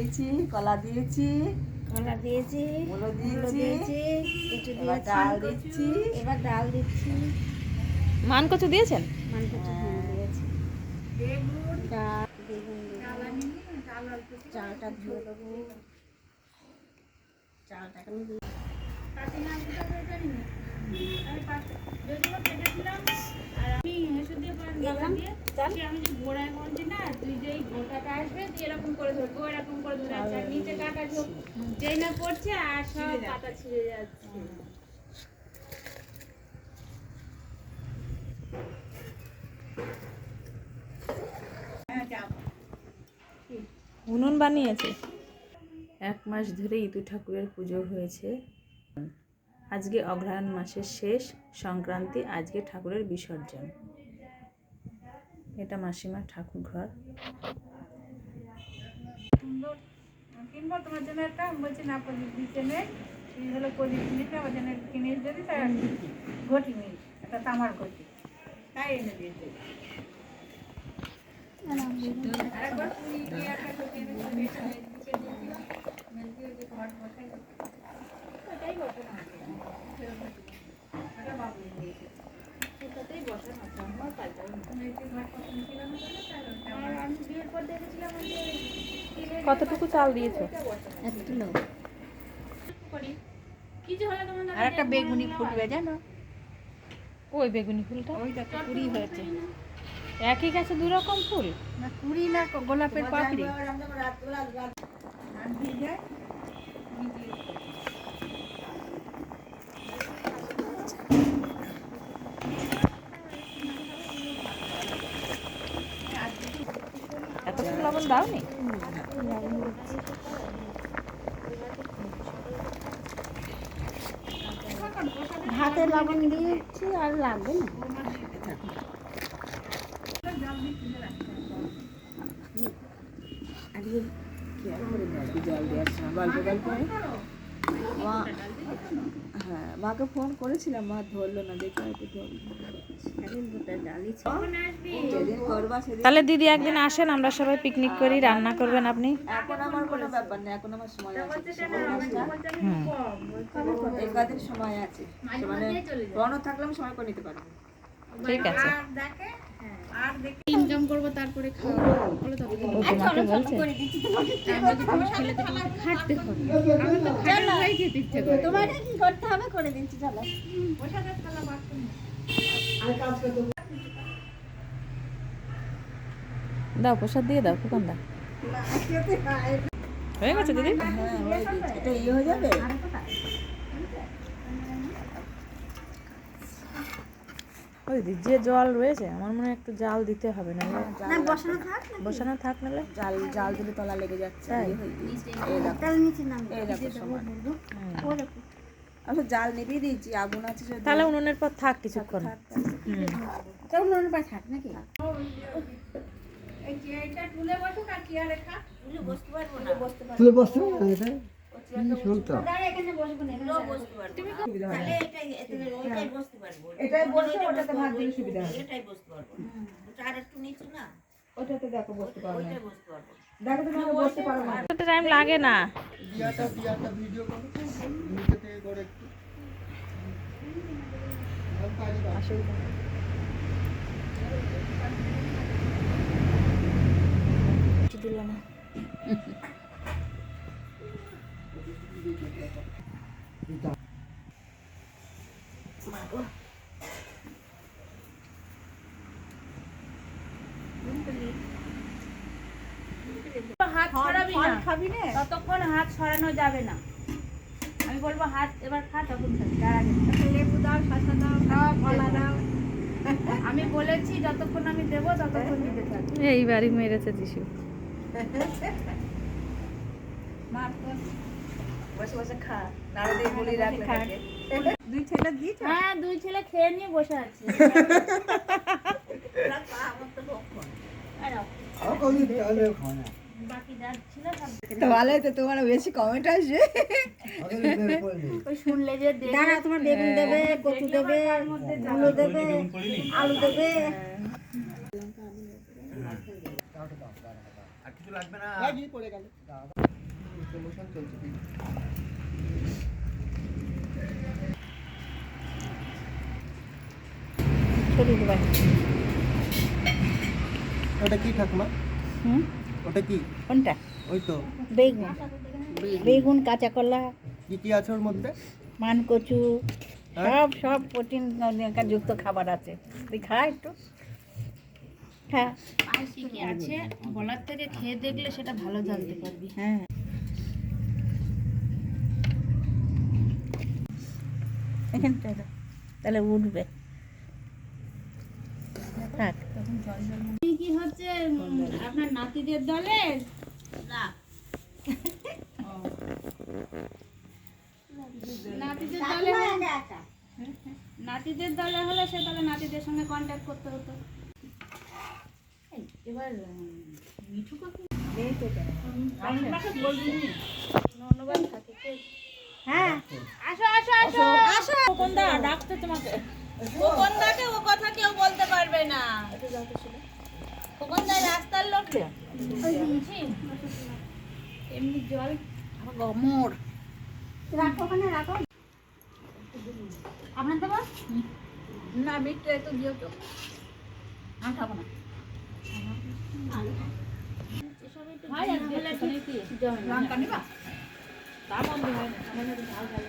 দিয়েছি, কলা দিয়েছি, মুলো দিয়েছি, এবার ডাল দিচ্ছি। মান কচু দিয়েছেন? দিয়েছি। ডাল, বেগুন দেবো, চালটা ধুয়ে দেবো, চালটাকে আমি দিয়ে উনুন বানিয়েছে। 1 মাস ধরে ইতু ঠাকুরের পুজো হয়েছে। আজকে অগ্রহায়ণ মাসের শেষ সংক্রান্তি, আজকে ঠাকুরের বিসর্জন। এটা মাসিমার ঠাকুর ঘর। কিনবো তোমার জন্য একটা, আমি বলছি না প্রদীপ দিতে নেই, এই হলো প্রদীপ কিনেছে আমার জন্য কিনে যদি তাই ঘটি নেই, একটা তামার ঘটি, তাই এনে দিয়েছে। আরেকবার পুরি দিয়ে একটা ঘটি এনে দিয়েছে, ঘট বসাই ওটাই বসানো আছে, ওটা বাবু দিয়েছে, ওটাতেই বসানো আছে, আমার পাল্টাই না। ঘট পছন্দ ছিল না আর আমি বিয়ের পর দেখেছিলাম যে কতটুকু চাল দিয়েছো? 1 কিলো। আর একটা বেগুনি ফুটবে জানো, ওই বেগুনি ফুলটা ওই দেখো কুড়ি হয়েছে, একই গাছে 2 রকম ফুল। না কুড়ি না গোলাপের পাপড়ি। এত ফুল লবণ দাওনি? ভাতে লবণ দিয়েছি আর লাগবে না। আজকে খেয়াল করে নি আজকে জল দেওয়ার সময় গল্প গল্প মা, হ্যাঁ মাকে ফোন করেছিলাম, মা ধরলো না, দেখে হয়তো যেদিন করবা সেদিন। তাহলে দিদি একদিন আসেন, আমরা সবাই পিকনিক করি, রান্না করবেন আপনি। এখন আমার কোনো ব্যাপার নেই, এখন আমার সময় আছে, এই কদিন সময় আছে, মানে বড় থাকলে আমি সময় করে নিতে পারবো। ঠিক আছে। ইনকাম করবো তারপরে খাবো, বলো তো ও তোমাকে বলছে? খাটতে হবে, আমি তো খাটার ভাই খেতে ইচ্ছে করে। তোমার কি করতে হবে করে দিচ্ছি, চলো। দাও প্রসাদ দিয়ে দাও, ফুকন দাও। হয়ে গেছে দিদি? হ্যাঁ হয়ে গেছে, এটা ইয়ে হয়ে যাবে। ওই দিদি যে জল রয়েছে আমার মনে হয় একটু জাল দিতে হবে, না না বসানো থাক, বসানো থাক, নাহলে জাল জাল দিলে তলা লেগে যাচ্ছে। তাই? ইয়ে হয়ে গেছে। এই দেখো, তাহলে নিচে নাম এই দেখো সময়। ও দেখো। আমি তো জাল নিভিয়ে দিয়েছি, আগুন আছে যদি। তাহলে উনুনের পর থাক কিছুক্ষণ। থাক, তাহলে। কেমন মনে পায় থাক নাকি? এই চেয়ারটা তুলে বসুক আর চেয়ারে খা, তুলে বসতে পারবো না। তুলে বসতে হবে না, এটা কি শুনতো? দাঁড়া, এখানে বসবো না, এখানে বসতে পারবো। তাহলে এটাই ওইটাই বসতে পারবো। এটাই বসে ওটাতে ভাত দিলে সুবিধা হবে। এটাই বসতে পারবো। ওটা আর একটু নিচু না, ওটাতে দেখো বসতে পারবে না। ওইটাই বসতে পারবো। দেখো তুমি বসতে পারো না। একটা টাইম লাগে না। দিয়াটা ভিডিও করো, নিচে থেকে করে একটু দিল না। হাত ছড়াবি না, খাবি না? ততক্ষণ হাত ছড়ানো যাবে না। আমি বলবো হাত এবার খা, তখন খাবি, তার আগে লেবু দাও, শসা দাও, কলা দাও। আমি বলেছি যতক্ষণ আমি দেবো ততক্ষণ দিতে থাকবে। এইবারই মেরেছে যিশু। মার তো বসে বসে খা, নাড়া দিয়ে বলি রাখলে থাকে। দুই ছেলে দিয়েছ? হ্যাঁ, 2 ছেলে খেয়ে নিয়ে বসে আছে। বাকি যা ছিল সব তো ভালোই তো, তোমার বেশি কমেন্ট আসবে। ওই শুনলে যে দাঁড়া, তোমার বেগুন দেবে, কচু দেবে, মূলো দেবে, আলু দেবে। আর কিছু লাগবে না। পড়ে গেল। প্রমোশন চলছে ঠিক। ওটা কি ঠাকুমা? ওটা কি? কোনটা? ওই তো বেগুন, বেগুন, কাঁচা কলা, কি কি আছে ওর মধ্যে? মান কচু, হ্যাঁ? সব প্রোটিন যুক্ত খাবার আছে। তুই খা একটু, খা। আর কি কি আছে বলার থেকে খেয়ে দেখলে সেটা ভালো জানতে পারবি। হ্যাঁ, এখানটা দাও, তাহলে উঠবে। থাক। কি হচ্ছে আপনার নাতিদের দলের না নাতিদের দলে নাতিদের দলে হলে সে তাহলে নাতিদের সঙ্গে কন্ট্যাক্ট করতে হতো। এবার মিঠু কাকু হ্যাঁ, আসো আসো আসো আসো কোনদা ডাকতে তোমাকে কোনদাকে ও কথা কেউ বলতে পারবে না কোনদা রাস্তার লোক এমনি জল গমর। রাখো ওখানে রাখো আপনার দেবো না, মিটটা একটু দিও তো। আমি খাবো না ভাই আর গেলে কি লঙ্কা নিবা? তা বন্ধ হয় না আমার সাথে ঝাল ঝাল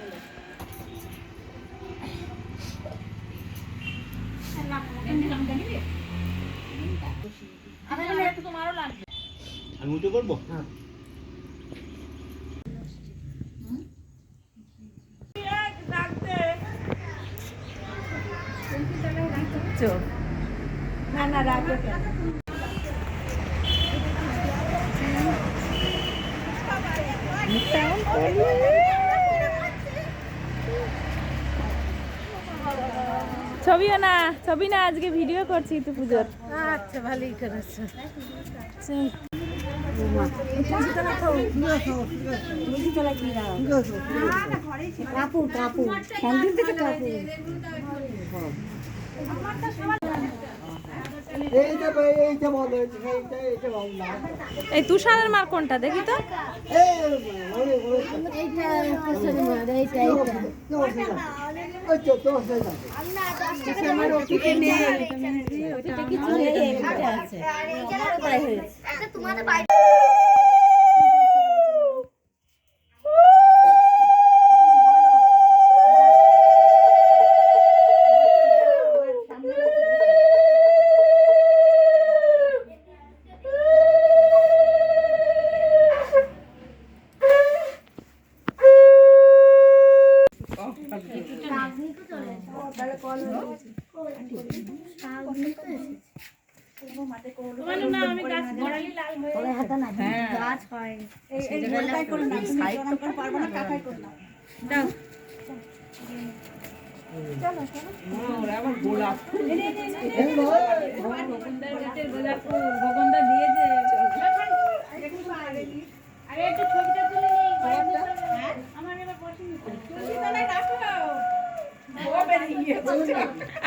হলে একটু তোমারও লাগবে আমি উঠে করবো? হ্যাঁ। চোখ না না, রাখো কেন? ছবিও না, ছবি না, আজকে ভিডিও করছি তো পুজোর। আচ্ছা, ভালোই করেছো। কাপড় কাপড় স্যান্ডেল থেকে কাপড়। এইটা বলো, এইটা বল না। এই তুষারের মার কোনটা দেখি তো? এইটা কিশোরী মার, এইটা আমার ওটিতে নেই, ওটিতে কিছু নেই, এইটা আছে। আমারও তাই হয়েছে। গাছ হয় এই গোলটাই করে না, সাইড তো করে পারবো না, কাকাই করে নাও। দাও চলো চলো। ওরা আবার গোলাপ ফুল গোলাপ ফুল ভগবানদা দিয়ে দে। আরে একটু ছবিটা তুলে নিই আমার এবার পছন্দ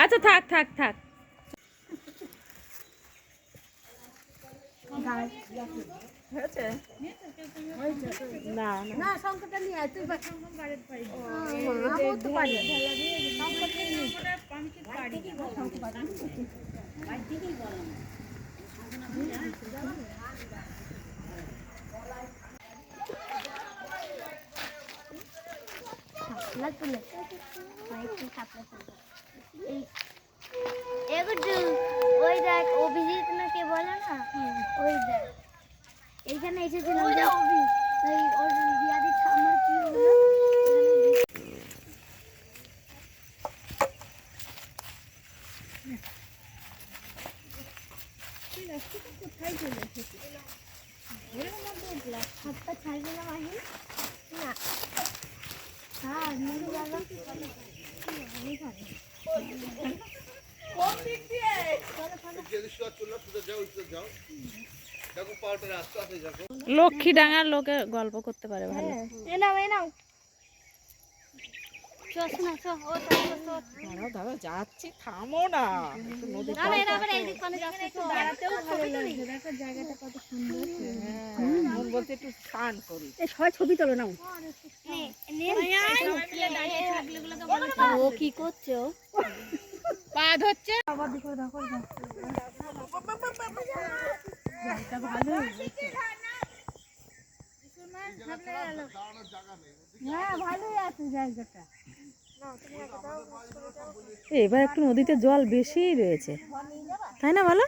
আচ্ছা থাক থাক থাক। না সংকটটা নিয়ে আয় তুই, বাড়িতে পারি আমি তো পারি সংকটটা নিয়ে ওই দেখ অভিজিৎ না কে বলে না, ওই দেখ এইখানে এসেছিলাম ওই ওর বিয়াদির ঠাম্মার কি হলো কোথায় চলে এসেছি হাতটা ছাই গেলাম আহি না হ্যাঁ নুরু বাবা লক্ষ্মী ডাঙার লোকে গল্প করতে পারে ভালো। এ নাও শোনা ও দাঁড়াও দাঁড়াও, যাচ্ছি, থামো না। একটু নদীর না এরা আবার এইদিক পানে যাচ্ছে তো দাঁড়াতেও ভালো লাগছে, দেখো জায়গাটা কত সুন্দর। মন বলতে একটু স্নান করি। এই সবাই ছবি তোলো নাও। ও কি করছে ও? পা ধরছে। হ্যাঁ ভালোই আছে জায়গাটা। এবার একটু নদীতে জল বেশিই রয়েছে, তাই না বলো?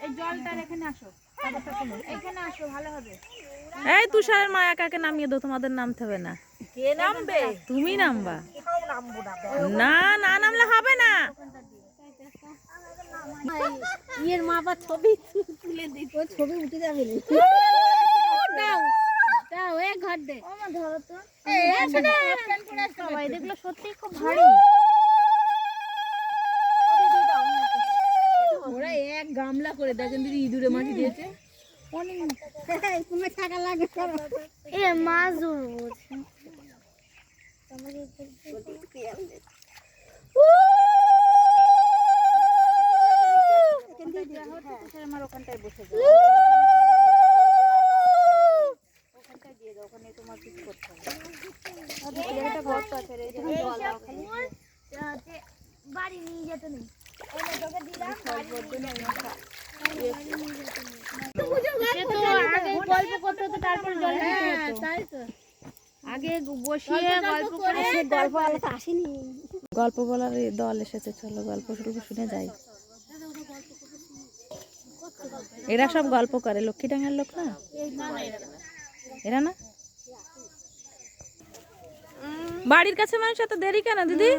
এই জলটার এখানে আসো, এখানে আসো ভালো হবে। এই তুষারের মা একাকে নামিয়ে দাও, তোমাদের নামতে হবে না। কে নামবে? তুমি নামবা। না না নামলে হবে না। ইয়ের মা বা ছবি তুলে দিত, ছবি উঠে যাবে। দাও দাও এ ঘর দে। ও মা ধরো তো। এই দেখলো সত্যি খুব ভারী। ওরা এক গামলা করে দেখেন দিদি ইঁদুরে মাটি দিয়েছে। তুমি টাকা লাগে এ মাছ ধরবো। আমার ওখানটায় বসে যাও। ওখানটায় দিয়ে দাও, ওখানে তোমার কিছু করতে হবে। একটা ঘর তো আছে রে, এখানে জল দাও খালি। বাড়ি নিয়ে যেতে নেই। গল্প করতে হতো তারপর জল দিতে হতো। তাই তো আগে বসিয়ে গল্প করে গল্প আলাদা আসেনি। গল্প বলার এই দল এসেছে, চলো গল্প টল্প শুনে যাই। এরা সব গল্প করে, লক্ষ্মীডাঙ্গার লোক না এরা না? বাড়ির কাছে মানুষ এত দেরি কেন দিদি?